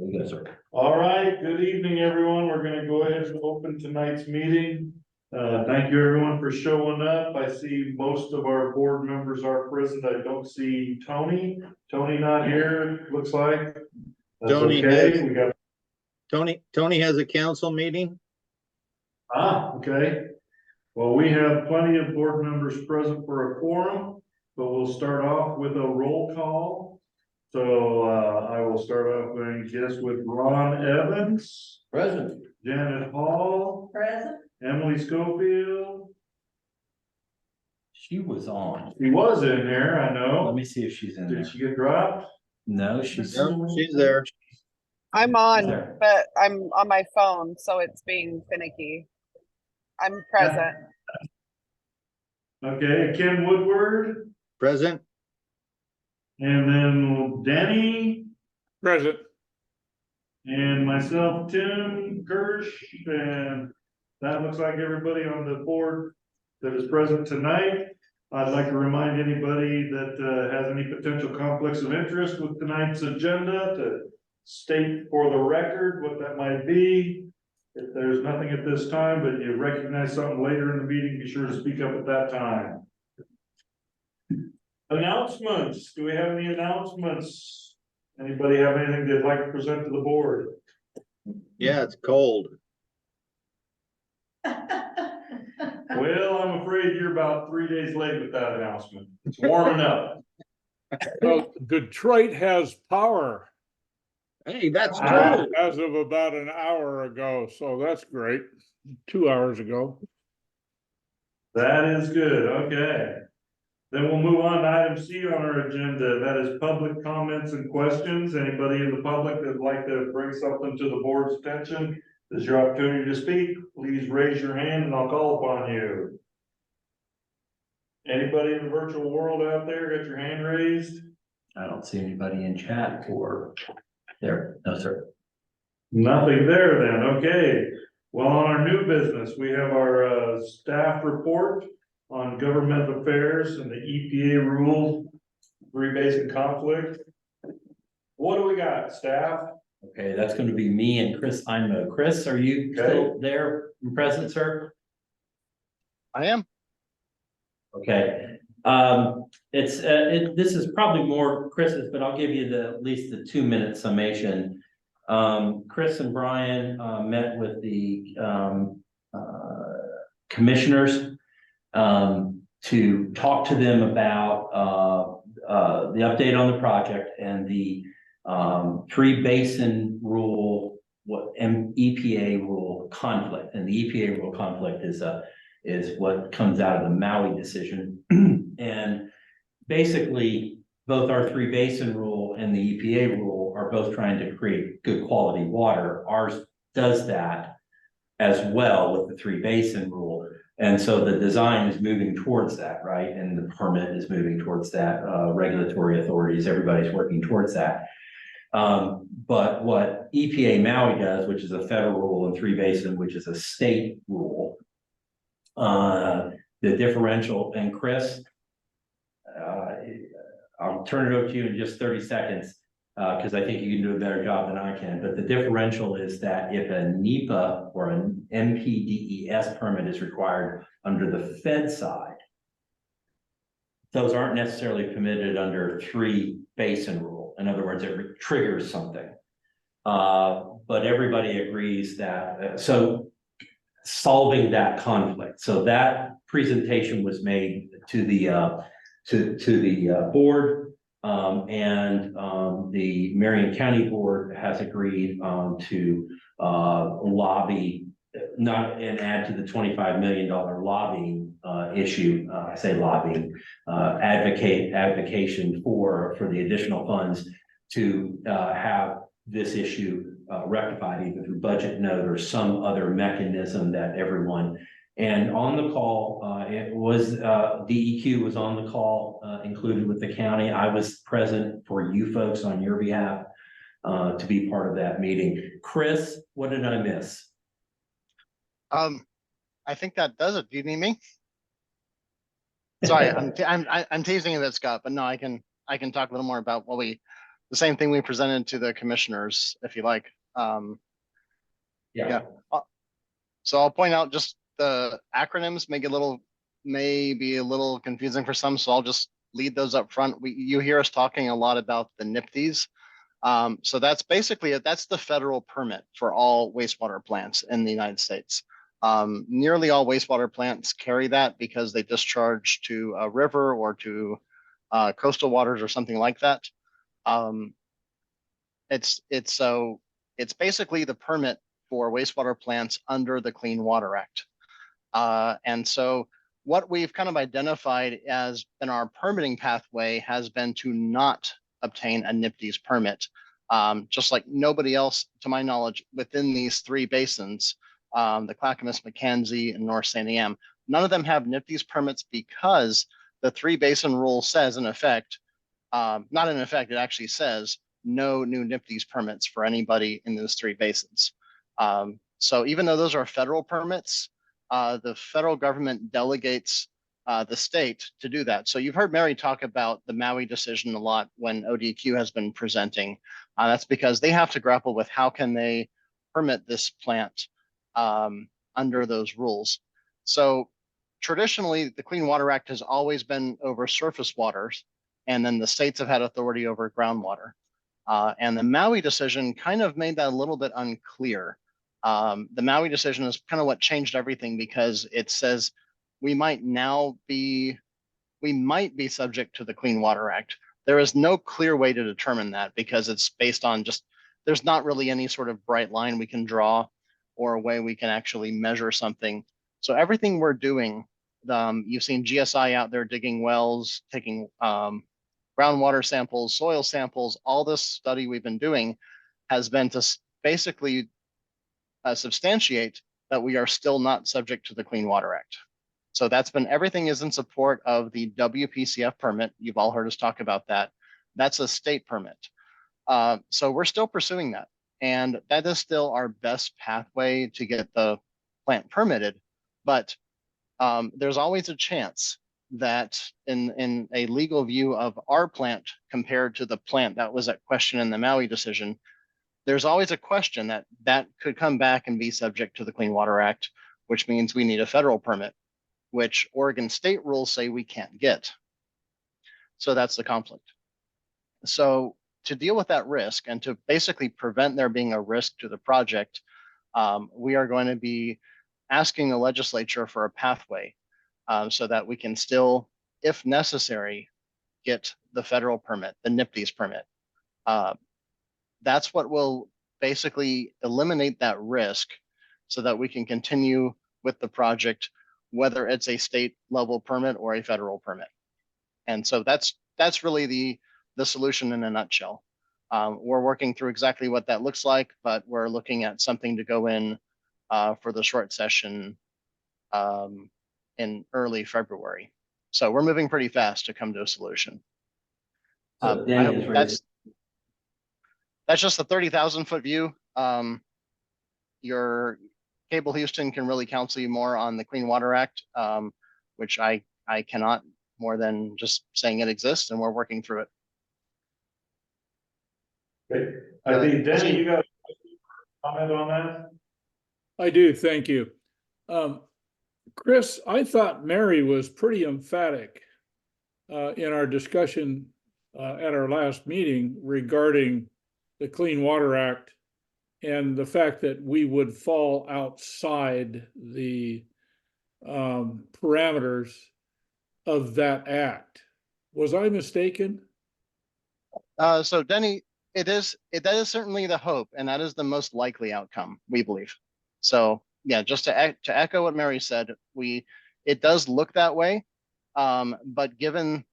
Yes, sir. All right, good evening, everyone. We're gonna go ahead and open tonight's meeting. Thank you everyone for showing up. I see most of our board members are present. I don't see Tony. Tony not here, looks like. That's Tony okay. has- We got, Tony has a council meeting. okay. Well, we have plenty of board members present for a quorum, but we'll start off with a roll call. So, I will start off, I guess, with Ron Evans, Present. Janet Hall, Present. Emily Schofield. She was on. He was in there, I Let know. me see if she's in Did there. she get dropped? No, she's. No, she's there. I'm on, There. but I'm on my phone, so it's being finicky. I'm present. Okay, Ken Woodward, Present. and then Denny, Present. and myself, Tim Kirsch, and that looks like everybody on the board that is present tonight. I'd like to remind anybody that has any potential conflicts of interest with tonight's agenda to state for the record what that might be. If there's nothing at this time, but you recognize something later in the meeting, be sure to speak up at that time. Announcements, do we have any announcements? Anybody have anything they'd like to present to the board? Yeah, it's cold. Well, I'm afraid you're about 3 days late with that announcement. It's warming up. Well, Detroit has power Hey, that's Ah. true. as of about an hour ago, so that's great. 2 hours ago. That is good, okay. Then we'll move on to item C on our agenda, that is public comments and questions. Anybody in the public that'd like to bring something to the board's attention, this is your opportunity to speak. Please raise your hand and I'll call upon you. Anybody in the virtual world out there, got your hand raised? I don't see anybody in chat or there. No, sir. Nothing there then, okay. Well, on our new business, we have our staff report on government affairs and the EPA rule, three basin conflict. What do we got, staff? Okay, that's going to be me and Chris Imo. Chris, are you still there and present, sir? I am. Okay. This is probably more Chris's, but I'll give you at least the 2-minute summation. Chris and Brian met with the commissioners to talk to them about the update on the project and the three basin rule, EPA rule conflict. And the EPA rule conflict is what comes out of the Maui decision. And basically, both our three basin rule and the EPA rule are both trying to create good quality water. Ours does that as well with the three basin rule. And so the design is moving towards that, right? And the permit is moving towards that, regulatory authorities, everybody's working towards that. But what EPA Maui does, which is a federal rule, and three basin, which is a state rule, the differential, and Chris, I'll turn it over to you in just 30 seconds, because I think you can do a better job than I can. But the differential is that if a NEPA or an NPDES permit is required under the Fed side, those aren't necessarily permitted under three basin rule. In other words, it triggers something. But everybody agrees that, so solving that conflict. So that presentation was made to the board, and the Marion County Board has agreed to lobby, not and add to the $25 million lobbying issue. I say lobbying, advocation for the additional funds to have this issue rectified either through budget note or some other mechanism that everyone. And on the call, it was DEQ was on the call, included with the county. I was present for you folks on your behalf to be part of that meeting. Chris, what did I miss? I think that does it. Do you need me? Sorry, I'm teasing you, that Scott, but no, I can talk a little more about what we the same thing we presented to the commissioners, if you like. Yeah. So I'll point out just the acronyms may be a little confusing for some, so I'll just lead those up front. You hear us talking a lot about the NIPDs. So that's basically it. That's the federal permit for all wastewater plants in the United States. Nearly all wastewater plants carry that because they discharge to a river or to coastal waters or something like that. It's basically the permit for wastewater plants under the Clean Water Act. And so what we've kind of identified as in our permitting pathway has been to not obtain a NIPD's permit. Just like nobody else, to my knowledge, within these three basins, the Clackamas, McKenzie, and North Santiam, none of them have NIPD's permits because the three basin rule says, in effect, not in effect, it actually says no new NIPD's permits for anybody in those three basins. So even though those are federal permits, the federal government delegates the state to do that. So you've heard Mary talk about the Maui decision a lot when ODQ has been presenting. That's because they have to grapple with how can they permit this plant under those rules. So traditionally, the Clean Water Act has always been over surface waters, and then the states have had authority over groundwater. And the Maui decision kind of made that a little bit unclear. The Maui decision is kind of what changed everything because it says we might be subject to the Clean Water Act. There is no clear way to determine that because it's based on there's not really any sort of bright line we can draw or a way we can actually measure something. So everything we're doing, you've seen GSI out there digging wells, taking groundwater samples, soil samples, all this study we've been doing has been to basically substantiate that we are still not subject to the Clean Water Act. So everything is in support of the WPCF permit. You've all heard us talk about that. That's a state permit. So we're still pursuing that. And that is still our best pathway to get the plant permitted. But there's always a chance that in a legal view of our plant compared to the plant that was at question in the Maui decision, there's always a question that could come back and be subject to the Clean Water Act, which means we need a federal permit, which Oregon state rules say we can't get. So that's the conflict. So to deal with that risk and to basically prevent there being a risk to the project, we are going to be asking the legislature for a pathway so that we can still, if necessary, get the federal permit, the NIPD's permit. That's what will basically eliminate that risk so that we can continue with the project, whether it's a state level permit or a federal permit. And so that's really the solution in a nutshell. We're working through exactly what that looks like, but we're looking at something to go in for the short session in early February. So we're moving pretty fast to come to a solution. So Danny is ready. That's just the 30,000 foot view. Your Cable Houston can really counsel you more on the Clean Water Act, which I cannot, more than just saying it exists, and we're working through it. Okay. I think Denny, you got a comment on that? I do, thank you. Chris, I thought Mary was pretty emphatic in our discussion at our last meeting regarding the Clean Water Act and the fact that we would fall outside the parameters of that act. Was I mistaken? So Denny, that is certainly the hope, and that is the most likely outcome, we believe. So yeah, just to echo what Mary said, it does look that way, but given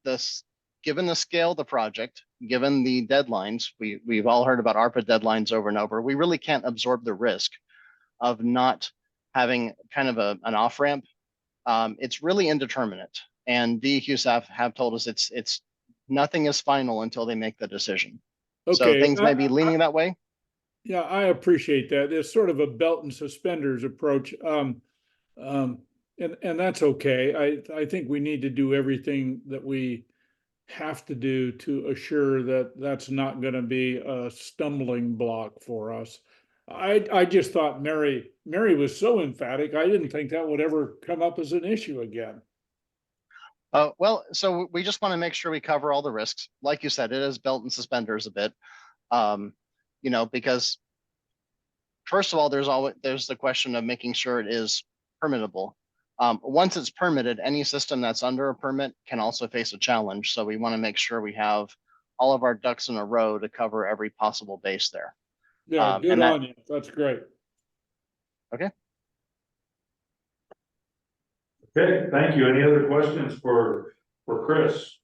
the scale of the project, given the deadlines, we've all heard about ARPA deadlines over and over, we really can't absorb the risk of not having kind of an off ramp. It's really indeterminate, and DEQ staff have told us it's nothing is final until they make the decision. Okay. So things may be leaning that way. Yeah, I appreciate that. It's sort of a belt and suspenders approach. And that's okay. I think we need to do everything that we have to do to assure that that's not going to be a stumbling block for us? I just thought Mary was so emphatic. I didn't think that would ever come up as an issue again. Well, so we just want to make sure we cover all the risks. Like you said, it is belt and suspenders a bit. Because first of all, there's the question of making sure it is permittable. Once it's permitted, any system that's under a permit can also face a challenge. So we want to make sure we have all of our ducks in a row to cover every possible base there. Yeah, good and that- on you. That's great. Okay, thank you. Any other questions for Chris?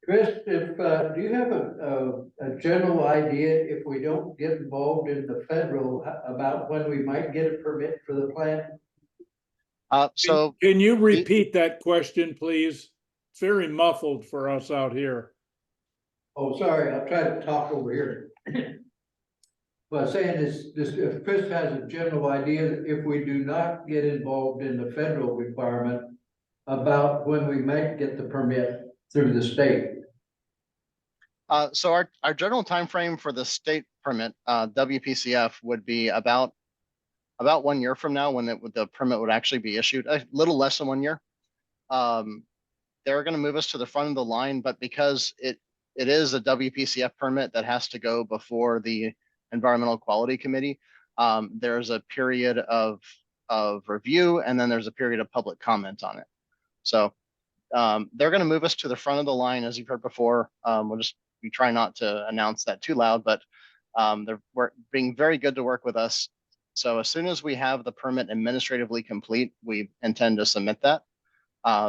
Chris, if, do you have a general idea if we don't get involved in the federal about when we might get a permit for the plant? So Can you repeat that question, please? It's very muffled for us out here. Oh, sorry, I'll try to talk over here. Well, saying if Chris has a general idea, if we do not get involved in the federal requirement about when we might get the permit through the state. So our general timeframe for the state permit, WPCF, would be about 1 year from now when the permit would actually be issued, a little less than 1 year. They're going to move us to the front of the line, but because it is a WPCF permit that has to go before the Environmental Quality Committee, there's a period of review, and then there's a period of public comment on it. So they're going to move us to the front of the line, as you've heard before. We try not to announce that too loud, but they're being very good to work with us. So as soon as we have the permit administratively complete, we intend to submit that.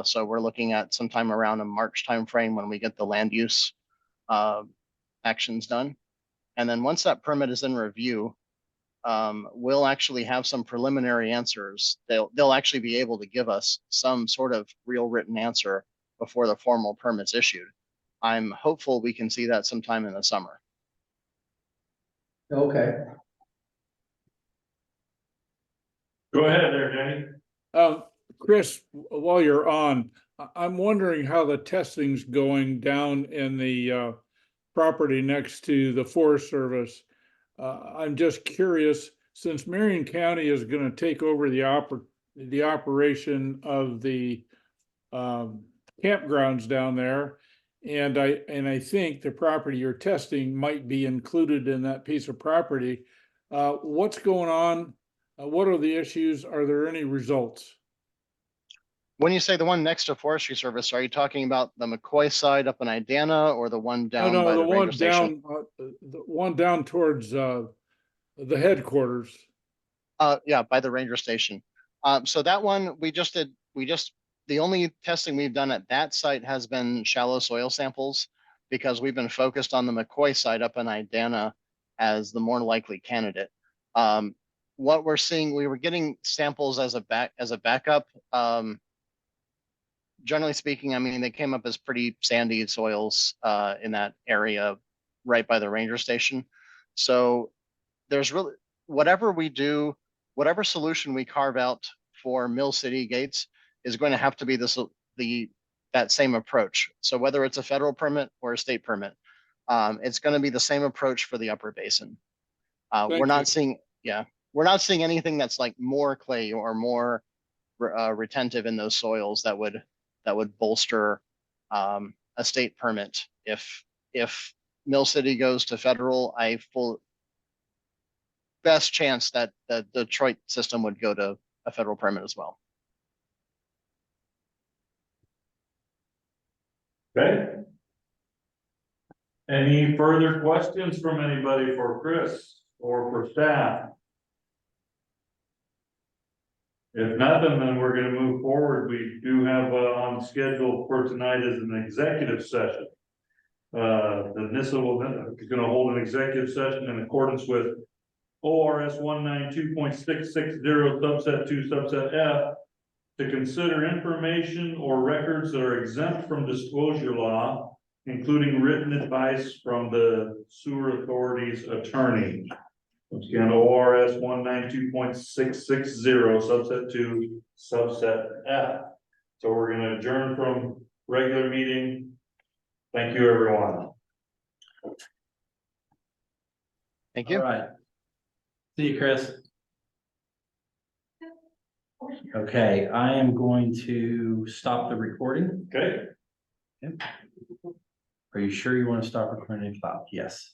So we're looking at sometime around a March timeframe when we get the land use actions done. And then once that permit is in review, we'll actually have some preliminary answers. They'll actually be able to give us some sort of real written answer before the formal permit's issued. I'm hopeful we can see that sometime in the summer. Okay. Go ahead there, Danny. Chris, while you're on, I'm wondering how the testing's going down in the property next to the Forest Service. I'm just curious, since Marion County is going to take over the operation of the campgrounds down there, and I think the property you're testing might be included in that piece of property. What's going on? What are the issues? Are there any results? When you say the one next to Forestry Service, are you talking about the McCoy side up in Idana, or the one down by the ranger station? The one down towards the headquarters. Yeah, by the ranger station. So that one the only testing we've done at that site has been shallow soil samples, because we've been focused on the McCoy site up in Idana as the more likely candidate. What we're seeing, we were getting samples as a backup. Generally speaking, I mean, they came up as pretty sandy soils in that area right by the ranger station. So there's really, whatever we do, whatever solution we carve out for Mill City gates is going to have to be that same approach. So whether it's a federal permit or a state permit, it's going to be the same approach for the upper basin. We're not seeing anything that's like more clay or more retentive in those soils that would bolster a state permit. If Mill City goes to federal, best chance that the Detroit system would go to a federal permit as well. Okay. Any further questions from anybody for Chris or for staff? If nothing, then we're gonna move forward. We do have on schedule for tonight is an executive session. The NISA is gonna hold an executive session in accordance with ORS 192.660 subset 2 subset F to consider information or records that are exempt from disclosure law, including written advice from the sewer authority's attorney. Once again, ORS 192.660 subset 2 subset F. So we're going to adjourn from regular meeting Thank you, everyone. Thank All you. right. See you, Chris. Okay, I am going to stop the recording. Okay. Are you sure you want to stop recording at 5? Yes.